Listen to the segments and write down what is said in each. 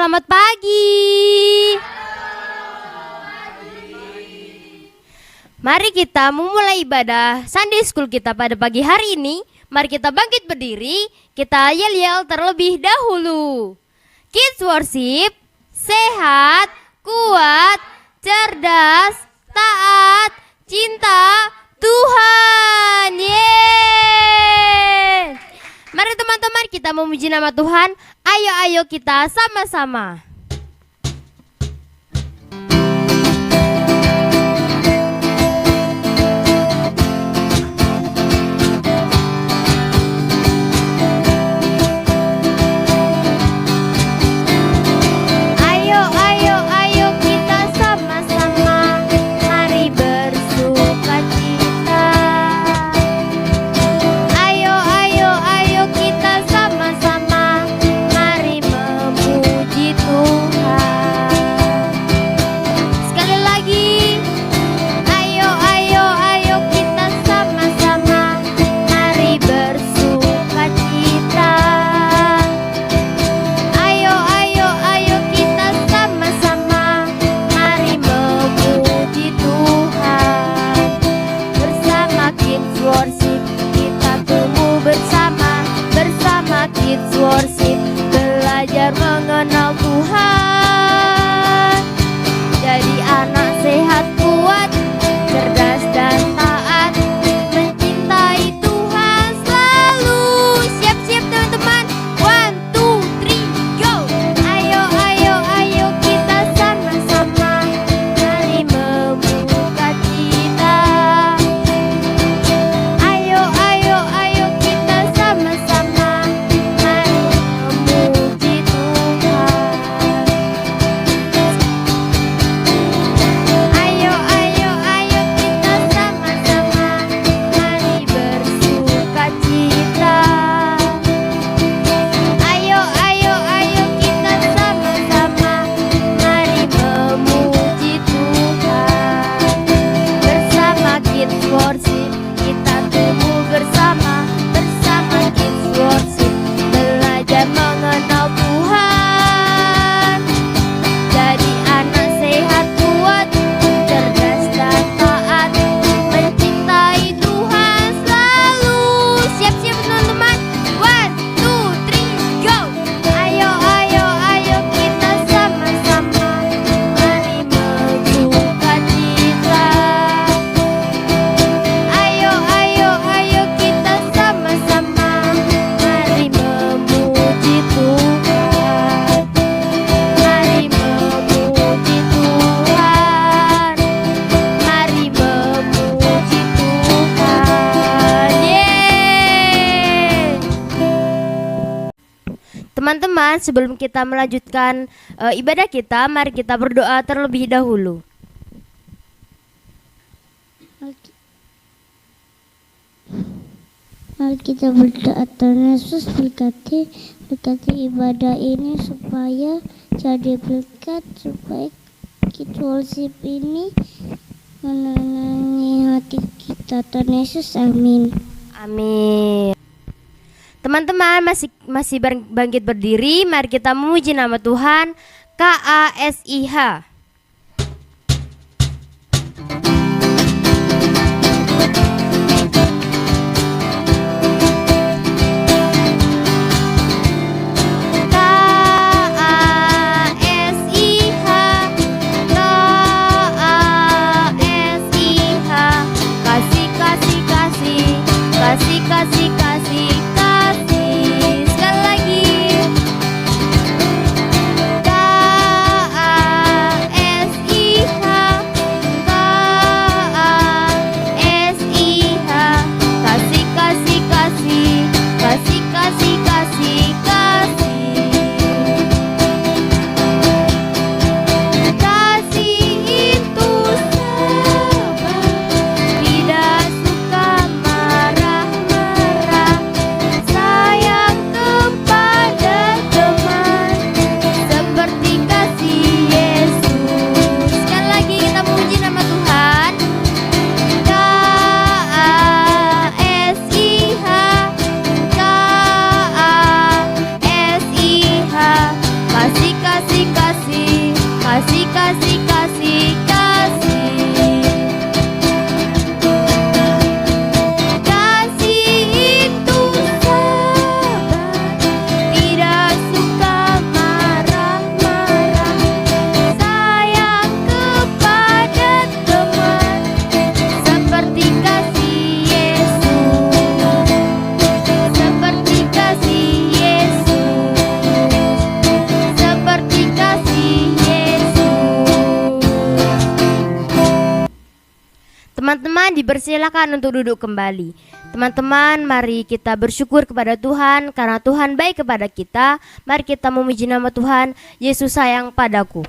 selamat pagi. Mari kita memulai ibadah Sunday School kita pada pagi hari ini. Mari kita bangkit berdiri, kita yel-yel terlebih dahulu. Kids worship, sehat, kuat, cerdas, taat, cinta Tuhan. Yeay! Mari teman-teman kita memuji nama Tuhan. Ayo kita sama-sama. Kids worship, belajar mengenal Tuhan. Jadi anak sehat, kuat, cerdas dan taat, mencintai Tuhan selalu. Siap-siap teman-teman. 1, 2, 3, go. Ayo kita sama-sama. Mari membuka cita. Ayo kita sama-sama. Teman-teman, sebelum kita melanjutkan ibadah kita, mari kita berdoa terlebih dahulu. Mari kita berdoa. Tuhan Yesus berkati ibadah ini supaya jadi berkat, supaya Kids worship ini menenangi hati kita. Tuhan Yesus, amin. Amin. Teman-teman masih bangkit berdiri, mari kita memuji nama Tuhan. KASIH. Kasih. Sekali lagi. Kasih. dipersilakan untuk duduk kembali. Teman-teman, mari kita bersyukur kepada Tuhan karena Tuhan baik kepada kita. Mari kita memuji nama Tuhan. Yesus sayang padaku.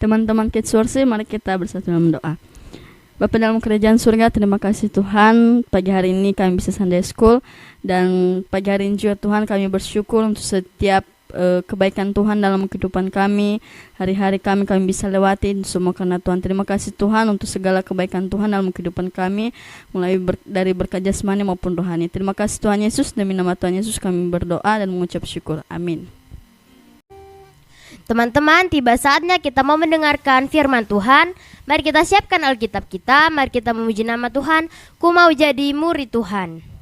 Teman-teman Kids Worship, mari kita bersatu dalam doa. Bapa dalam kerajaan surga, terima kasih Tuhan, pagi hari ini kami bisa Sunday School, dan pagi hari ini juga Tuhan kami bersyukur untuk setiap kebaikan Tuhan dalam kehidupan kami. Hari-hari kami bisa lewati semua karena Tuhan. Terima kasih Tuhan untuk segala kebaikan Tuhan dalam kehidupan kami, mulai dari berkat jasmani maupun rohani. Terima kasih Tuhan Yesus, demi nama Tuhan Yesus kami berdoa dan mengucap syukur. Amin. Teman-teman, tiba saatnya kita mau mendengarkan firman Tuhan. Mari kita siapkan Alkitab kita, mari kita memuji nama Tuhan. Ku mau jadi murid Tuhan.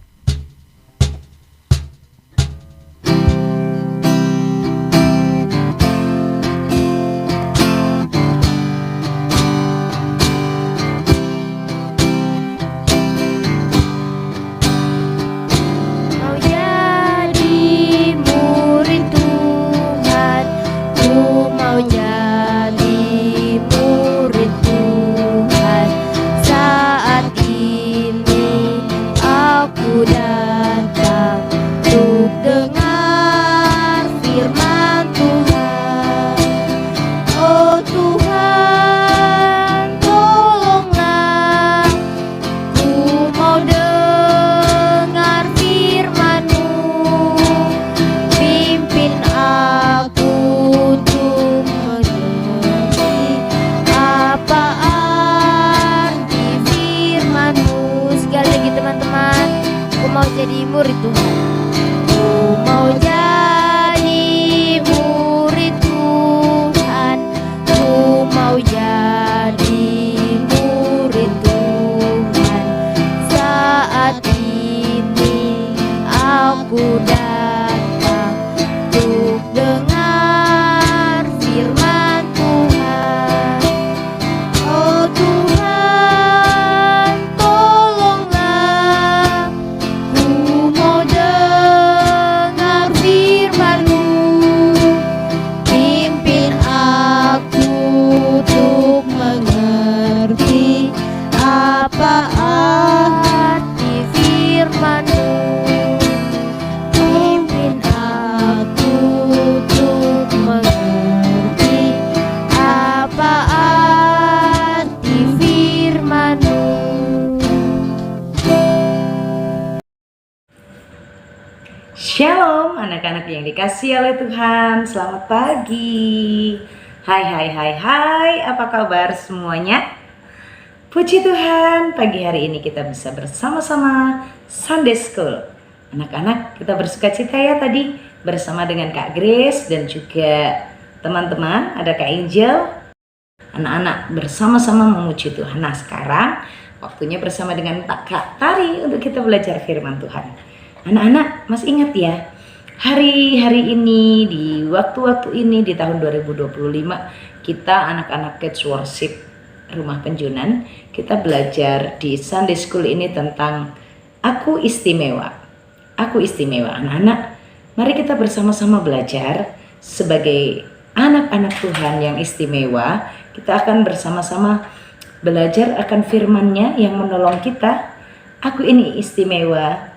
Jadi murid Tuhan. Ku mau jadi murid Tuhan. Ku mau jadi murid Tuhan. Saat ini aku datang untuk dengar firman Tuhan. Oh Tuhan, tolonglah. Mau dengar firman-Mu, pimpin aku untuk mengerti apa arti firman-Mu, pimpin aku untuk mengerti apa arti firman-Mu. Shalom anak-anak yang dikasihi oleh Tuhan, selamat pagi. Hai, apa kabar semuanya? Puji Tuhan, pagi hari ini kita bisa bersama-sama Sunday School. Anak-anak, kita bersuka cita ya tadi bersama dengan Kak Grace dan juga teman-teman, ada Kak Angel. Anak-anak bersama-sama memuji Tuhan. Nah sekarang Waktunya bersama dengan Kak Tari untuk kita belajar firman Tuhan. Anak-anak masih ingat ya, hari-hari ini, di waktu-waktu ini, di tahun 2025, kita anak-anak Kids Worship Rumah Penjunan, kita belajar di Sunday School ini tentang Aku Istimewa. Aku istimewa. Anak-anak, mari kita bersama-sama belajar sebagai anak-anak Tuhan yang istimewa. Kita akan bersama-sama belajar akan firman-Nya yang menolong kita. Aku ini istimewa,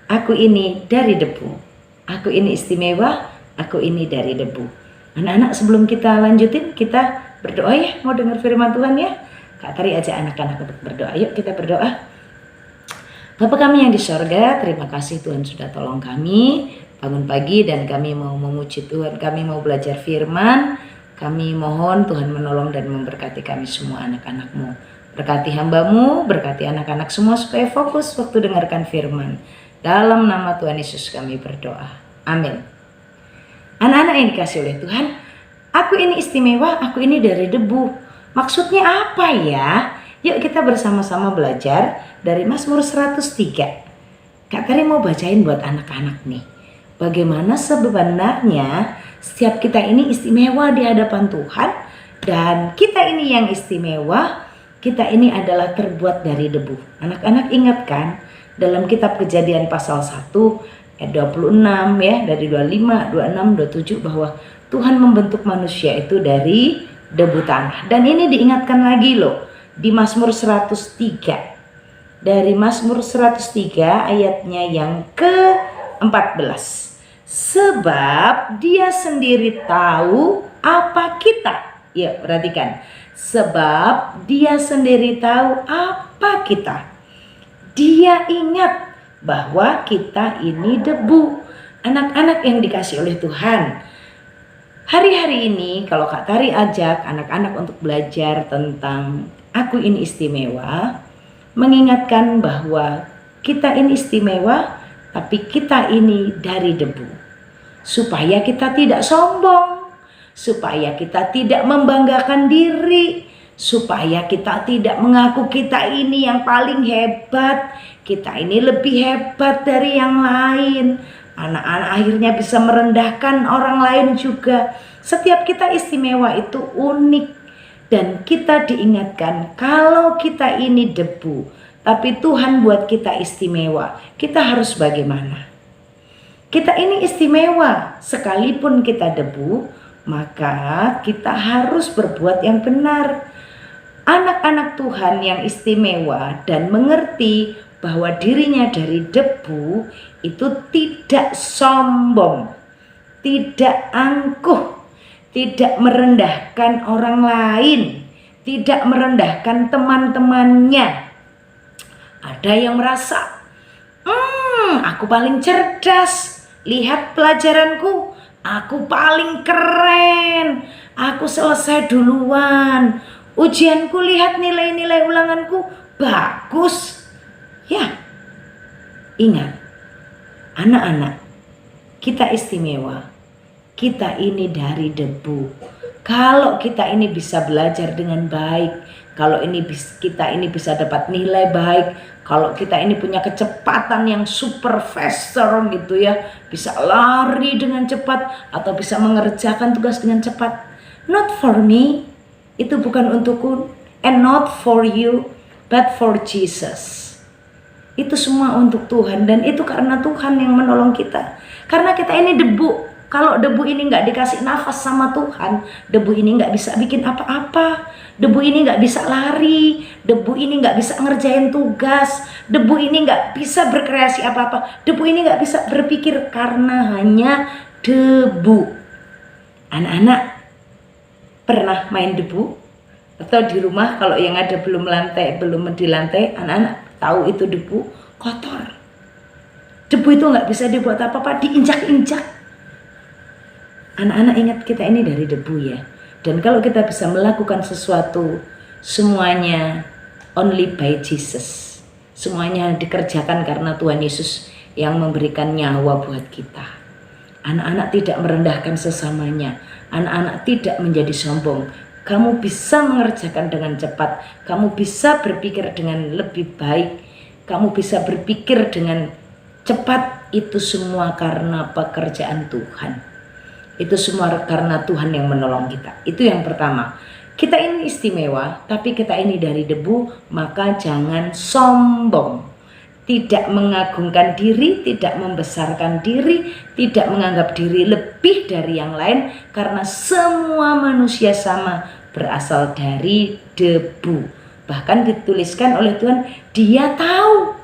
aku ini dari debu. Aku ini istimewa, aku ini dari debu. Anak-anak, sebelum kita lanjutin, kita berdoa ya. Mau dengar firman Tuhan ya? Kak Tari ajak anak-anak untuk berdoa. Yuk kita berdoa. Bapa kami yang di sorga, terima kasih Tuhan sudah tolong kami bangun pagi dan kami mau memuji Tuhan. Kami mau belajar firman. Kami mohon Tuhan menolong dan memberkati kami semua anak-anak-Mu. Berkati hamba-Mu, berkati anak-anak semua supaya fokus waktu dengarkan firman. Dalam nama Tuhan Yesus kami berdoa. Amin. Anak-anak yang dikasih oleh Tuhan, aku ini istimewa, aku ini dari debu. Maksudnya apa ya? Yuk kita bersama-sama belajar dari Mazmur 103. Kak Tari mau bacain buat anak-anak nih. Bagaimana sebenarnya setiap kita ini istimewa di hadapan Tuhan, dan kita ini yang istimewa, kita ini adalah terbuat dari debu. Anak-anak ingat kan dalam kitab Kejadian pasal 1 ayat 26 ya, dari 25, 26, 27 bahwa Tuhan membentuk manusia itu dari debu tanah. Dan ini diingatkan lagi loh di Mazmur 103. Dari Mazmur 103 ayatnya yang ke-14. Sebab dia sendiri tahu apa kita. Ya, perhatikan. Sebab dia sendiri tahu apa kita. Dia ingat bahwa kita ini debu. Anak-anak yang dikasih oleh Tuhan, hari-hari ini kalau Kak Tari ajak anak-anak untuk belajar tentang aku ini istimewa, mengingatkan bahwa kita ini istimewa, tapi kita ini dari debu. Supaya kita tidak sombong, supaya kita tidak membanggakan diri, supaya kita tidak mengaku kita ini yang paling hebat, kita ini lebih hebat dari yang lain. Anak-anak akhirnya bisa merendahkan orang lain juga. Setiap kita istimewa itu unik, dan kita diingatkan kalau kita ini debu, tapi Tuhan buat kita istimewa. Kita harus bagaimana? Kita ini istimewa, sekalipun kita debu, maka kita harus berbuat yang benar. Anak-anak Tuhan yang istimewa dan mengerti bahwa dirinya dari debu itu tidak sombong, tidak angkuh, tidak merendahkan orang lain, tidak merendahkan teman-temannya. Ada yang merasa, aku paling cerdas, lihat pelajaranku, aku paling keren, aku selesai duluan, ujianku lihat nilai-nilai ulanganku bagus. Ya, ingat anak-anak, kita istimewa, kita ini dari debu. Kalau kita ini bisa belajar dengan baik, kalau kita ini bisa dapat nilai baik, kalau kita ini punya kecepatan yang super faster gitu ya, bisa lari dengan cepat atau bisa mengerjakan tugas dengan cepat. Not for me, itu bukan untukku, and not for you, but for Jesus. Itu semua untuk Tuhan, dan itu karena Tuhan yang menolong kita. Karena kita ini debu. Kalau debu ini nggak dikasih nafas sama Tuhan, debu ini nggak bisa bikin apa-apa. Debu ini nggak bisa lari, debu ini nggak bisa ngerjain tugas, debu ini nggak bisa berkreasi apa-apa, debu ini nggak bisa berpikir karena hanya debu. Anak-anak pernah main debu? Atau di rumah kalau yang ada belum di lantai, anak-anak tahu itu debu kotor. Debu itu nggak bisa dibuat apa-apa, diinjak-injak. Anak-anak ingat kita ini dari debu ya. Dan kalau kita bisa melakukan sesuatu, semuanya only by Jesus. Semuanya dikerjakan karena Tuhan Yesus yang memberikan nyawa buat kita. Anak-anak tidak merendahkan sesamanya. Anak-anak tidak menjadi sombong. kamu bisa mengerjakan dengan cepat, kamu bisa berpikir dengan lebih baik, kamu bisa berpikir dengan cepat. Itu semua karena pekerjaan Tuhan. Itu semua karena Tuhan yang menolong kita. Itu yang pertama. Kita ini istimewa, tapi kita ini dari debu, maka jangan sombong. Tidak mengagungkan diri, tidak membesarkan diri, tidak menganggap diri lebih dari yang lain, karena semua manusia sama, berasal dari debu. Bahkan dituliskan oleh Tuhan, Dia tahu,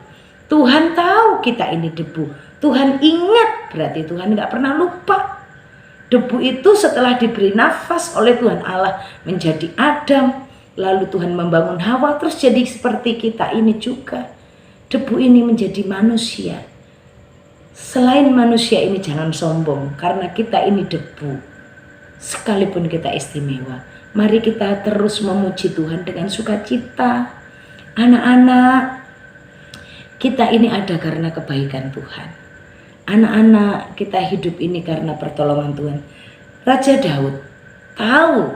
Tuhan tahu kita ini debu. Tuhan ingat, berarti Tuhan gak pernah lupa. Debu itu setelah diberi nafas oleh Tuhan Allah menjadi Adam, lalu Tuhan membangun Hawa, terus jadi seperti kita ini juga. Debu ini menjadi manusia. Selain manusia ini jangan sombong, karena kita ini debu. Sekalipun kita istimewa, mari kita terus memuji Tuhan dengan sukacita. Anak-anak, kita ini ada karena kebaikan Tuhan. Anak-anak, kita hidup ini karena pertolongan Tuhan. Raja Daud tahu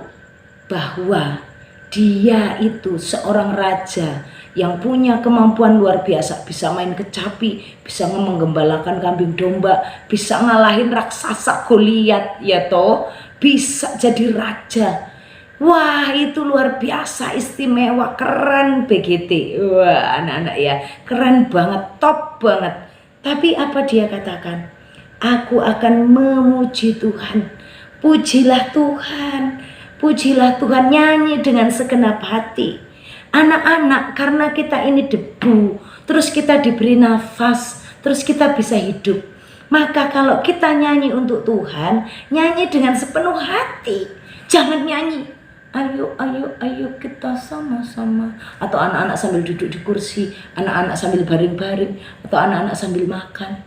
bahwa dia itu seorang raja yang punya kemampuan luar biasa, bisa main kecapi, bisa menggembalakan kambing domba, bisa ngalahin raksasa Goliat, ya toh, bisa jadi raja. Wah, itu luar biasa, istimewa, keren begitu. Wah, anak-anak ya, keren banget, top banget. Tapi apa dia katakan? Aku akan memuji Tuhan. Pujilah Tuhan, pujilah Tuhan, nyanyi dengan segenap hati. Anak-anak, karena kita ini debu, terus kita diberi nafas, terus kita bisa hidup. Maka kalau kita nyanyi untuk Tuhan, nyanyi dengan sepenuh hati. Jangan nyanyi, ayo, ayo, ayo kita sama-sama. Atau anak-anak sambil duduk di kursi, anak-anak sambil baring-baring, atau anak-anak sambil makan.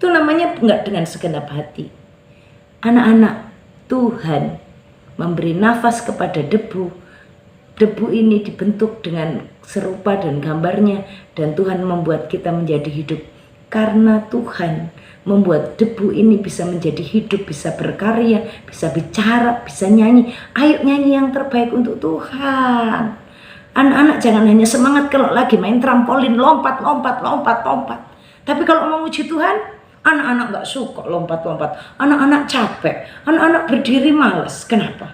Itu namanya enggak dengan segenap hati. Anak-anak, Tuhan memberi nafas kepada debu. Debu ini dibentuk dengan serupa dan gambarnya, dan Tuhan membuat kita menjadi hidup. Karena Tuhan membuat debu ini bisa menjadi hidup, bisa berkarya, bisa bicara, bisa nyanyi. Ayo nyanyi yang terbaik untuk Tuhan. Anak-anak jangan hanya semangat kalau lagi main trampolin, lompat, lompat, lompat, lompat. Tapi kalau memuji Tuhan, anak-anak gak suka lompat-lompat. Anak-anak capek, anak-anak berdiri malas. Kenapa?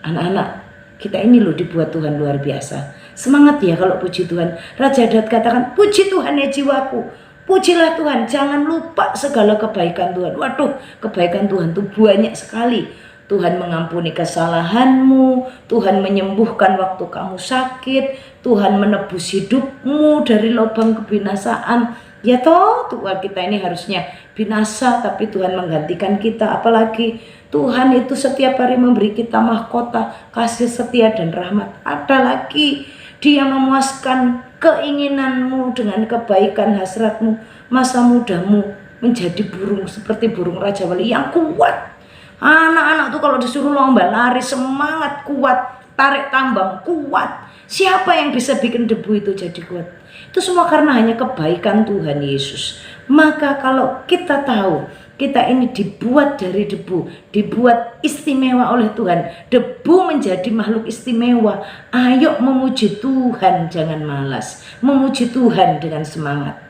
Anak-anak, kita ini loh dibuat Tuhan luar biasa. Semangat ya kalau puji Tuhan. Raja Daud katakan, puji Tuhan ya jiwaku. Pujilah Tuhan, jangan lupa segala kebaikan Tuhan. Waduh, kebaikan Tuhan itu banyak sekali. Tuhan mengampuni kesalahanmu, Tuhan menyembuhkan waktu kamu sakit, Tuhan menebus hidupmu dari lubang kebinasaan. Ya toh, Tuhan kita ini harusnya binasa, tapi Tuhan menggantikan kita. Apalagi Tuhan itu setiap hari memberi kita mahkota, kasih setia dan rahmat. Ada lagi, Dia memuaskan keinginanmu dengan kebaikan hasratmu. Masa mudamu menjadi burung seperti burung Raja Wali yang kuat. Anak-anak tuh kalau disuruh lomba lari semangat, kuat, tarik tambang kuat. Siapa yang bisa bikin debu itu jadi kuat? Itu semua karena hanya kebaikan Tuhan Yesus. Maka kalau kita tahu kita ini dibuat dari debu, dibuat istimewa oleh Tuhan, debu menjadi makhluk istimewa. Ayo memuji Tuhan, jangan malas. Memuji Tuhan dengan semangat.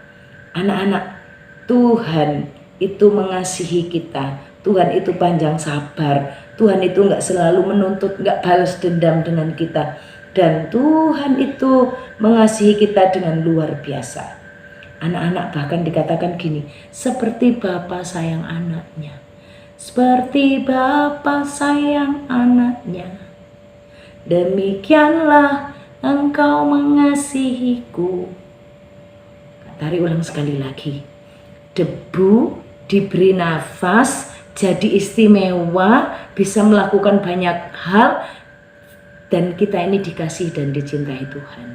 Anak-anak, Tuhan itu mengasihi kita. Tuhan itu panjang sabar. Tuhan itu gak selalu menuntut, gak balas dendam dengan kita. Dan Tuhan itu mengasihi kita dengan luar biasa. Anak-anak bahkan dikatakan gini, seperti Bapa sayang anaknya, seperti Bapa sayang anaknya, demikianlah engkau mengasihiku. Tarik ulang sekali lagi. Debu diberi nafas, jadi istimewa, bisa melakukan banyak hal, dan kita ini dikasih dan dicintai Tuhan.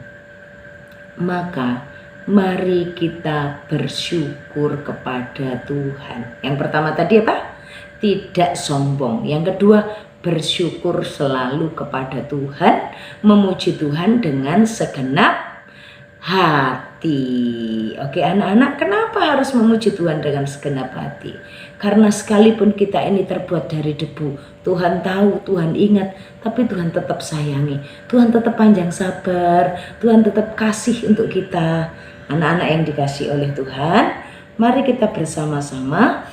Maka mari kita bersyukur kepada Tuhan. Yang pertama tadi apa? Tidak sombong. Yang kedua, bersyukur selalu kepada Tuhan, memuji Tuhan dengan segenap hati. Oke anak-anak, kenapa Kenapa harus memuji Tuhan dengan segenap hati? Karena sekalipun kita ini terbuat dari debu, Tuhan tahu, Tuhan ingat, tapi Tuhan tetap sayangi, Tuhan tetap panjang sabar, Tuhan tetap kasih untuk kita. Anak-anak yang dikasih oleh Tuhan, mari kita bersama-sama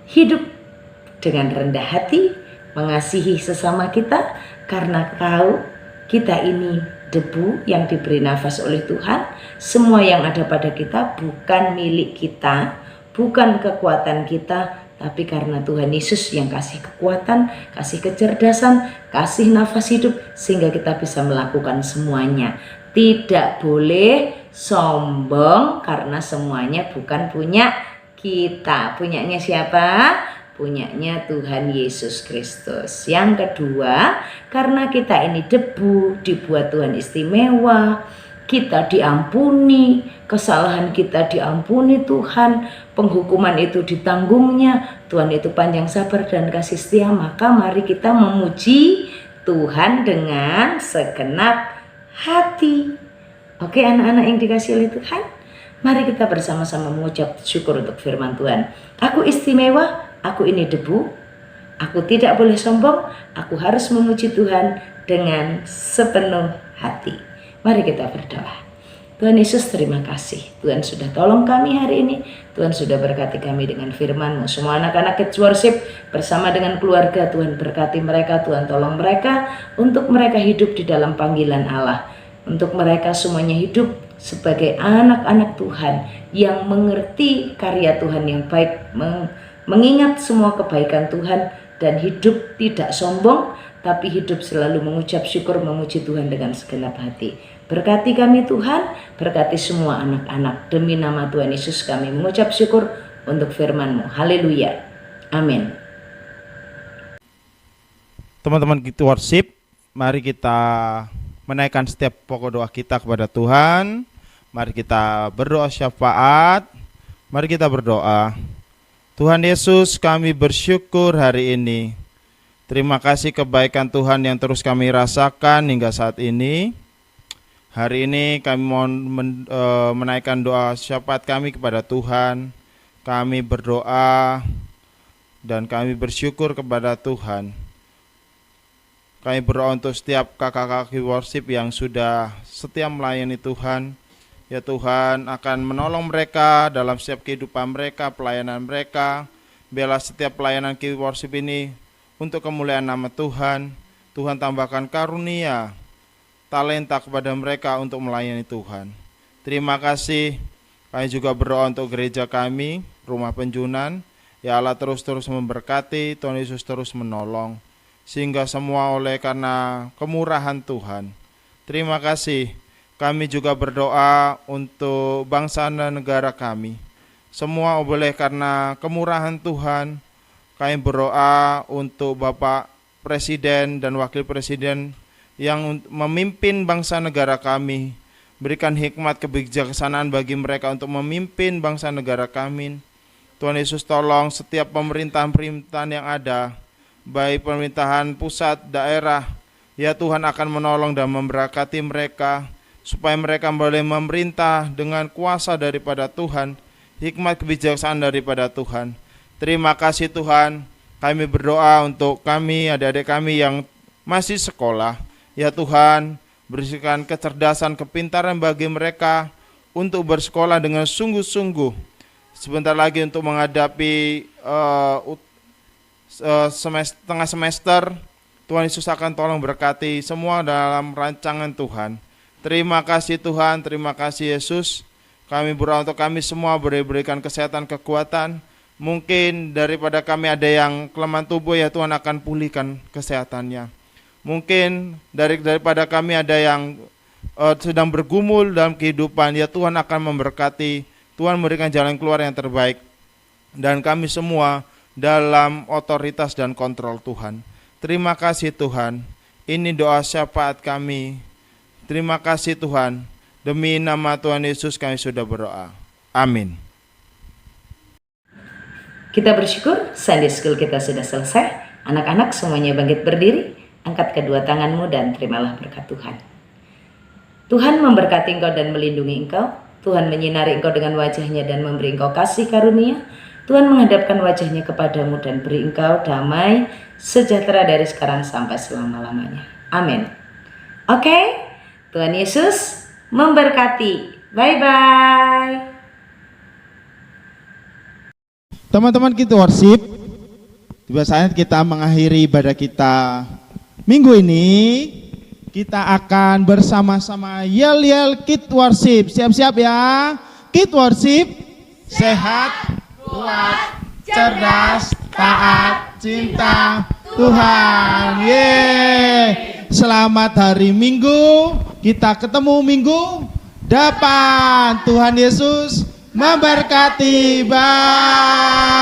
hidup dengan rendah hati, mengasihi sesama kita, karena tahu kita ini debu yang diberi nafas oleh Tuhan. Semua yang ada pada kita bukan milik kita, bukan kekuatan kita, tapi karena Tuhan Yesus yang kasih kekuatan, kasih kecerdasan, kasih nafas hidup, sehingga kita bisa melakukan semuanya. Tidak boleh sombong karena semuanya bukan punya kita. Punyanya siapa? Punyanya Tuhan Yesus Kristus. Yang kedua, karena kita ini debu, dibuat Tuhan istimewa, kita diampuni, kesalahan kita diampuni Tuhan, penghukuman itu ditanggungnya, Tuhan itu panjang sabar dan kasih setia, maka mari kita memuji Tuhan dengan segenap hati. Oke anak-anak yang dikasih oleh Tuhan, mari kita bersama-sama mengucap syukur untuk firman Tuhan. Aku istimewa, aku ini debu, aku tidak boleh sombong, aku harus memuji Tuhan dengan sepenuh hati. Mari kita berdoa. Tuhan Yesus, terima kasih. Tuhan sudah tolong kami hari ini. Tuhan sudah berkati kami dengan firman-Mu. Semua anak-anak Kids Worship bersama dengan keluarga, Tuhan berkati mereka, Tuhan tolong mereka untuk mereka hidup di dalam panggilan Allah. Untuk mereka semuanya hidup sebagai anak-anak Tuhan yang mengerti karya Tuhan yang baik, mengingat semua kebaikan Tuhan, dan hidup tidak sombong, tapi hidup selalu mengucap syukur, memuji Tuhan dengan segenap hati. Berkati kami Tuhan, berkati semua anak-anak. Demi nama Tuhan Yesus kami mengucap syukur untuk firman-Mu. Haleluya. Amin. Teman-teman Kids Worship, mari kita menaikkan setiap pokok doa kita kepada Tuhan. Mari kita berdoa syafaat. Mari kita berdoa. Tuhan Yesus, kami bersyukur hari ini. Terima kasih kebaikan Tuhan yang terus kami rasakan hingga saat ini. Hari ini kami mohon menaikkan doa syafaat kami kepada Tuhan. Kami berdoa dan kami bersyukur kepada Tuhan. Kami berdoa untuk setiap kakak-kakak worship yang sudah setia melayani Tuhan. Ya Tuhan akan menolong mereka dalam setiap kehidupan mereka, pelayanan mereka. Biarlah setiap pelayanan Kids Worship ini untuk kemuliaan nama Tuhan. Tuhan tambahkan karunia, talenta kepada mereka untuk melayani Tuhan. Terima kasih. Kami juga berdoa untuk gereja kami, Rumah Penjunan. Ya Allah terus-terus memberkati, Tuhan Yesus terus menolong. Sehingga semua oleh karena kemurahan Tuhan. Terima kasih. Kami juga berdoa untuk bangsa dan negara kami. Semua boleh karena kemurahan Tuhan. Kami berdoa untuk Bapak Presiden dan Wakil Presiden yang memimpin bangsa negara kami. Berikan hikmat kebijaksanaan bagi mereka untuk memimpin bangsa negara kami. Tuhan Yesus tolong setiap pemerintahan-pemerintahan yang ada, baik pemerintahan pusat, daerah. Ya Tuhan akan menolong dan memberkati mereka, supaya mereka boleh memerintah dengan kuasa daripada Tuhan, hikmat kebijaksanaan daripada Tuhan. Terima kasih Tuhan. Kami berdoa untuk kami, adik-adik kami yang masih sekolah. Ya Tuhan, berikan kecerdasan, kepintaran bagi mereka untuk bersekolah dengan sungguh-sungguh. Sebentar lagi untuk menghadapi tengah semester. Tuhan Yesus akan tolong berkati semua dalam rancangan Tuhan. Terima kasih Tuhan, terima kasih Yesus. Kami berdoa untuk kami semua berikan kesehatan, kekuatan. Mungkin daripada kami ada yang kelemahan tubuh, ya Tuhan akan pulihkan kesehatannya. Mungkin daripada kami ada yang sedang bergumul dalam kehidupan, ya Tuhan akan memberkati. Tuhan memberikan jalan keluar yang terbaik. Dan kami semua dalam otoritas dan kontrol Tuhan. Terima kasih Tuhan. Ini doa syafaat kami. Terima kasih Tuhan. Demi nama Tuhan Yesus kami sudah berdoa. Amin. Kita bersyukur Sunday School kita sudah selesai. Anak-anak semuanya bangkit berdiri. Angkat kedua tanganmu dan terimalah berkat Tuhan. Tuhan memberkati engkau dan melindungi engkau. Tuhan menyinari engkau dengan wajahnya dan memberi engkau kasih karunia. Tuhan menghadapkan wajahnya kepadamu dan beri engkau damai sejahtera dari sekarang sampai selama-lamanya. Amin. Oke, Tuhan Yesus memberkati. Bye-bye. Teman-teman Kids Worship, tiba saatnya kita mengakhiri ibadah kita minggu ini. Kita akan bersama-sama yel-yel Kids Worship. Siap-siap ya. Kids Worship, sehat, kuat, cerdas, taat, cinta Tuhan. Yeay. Selamat hari Minggu. Kita ketemu minggu depan. Tuhan Yesus memberkati. Bye.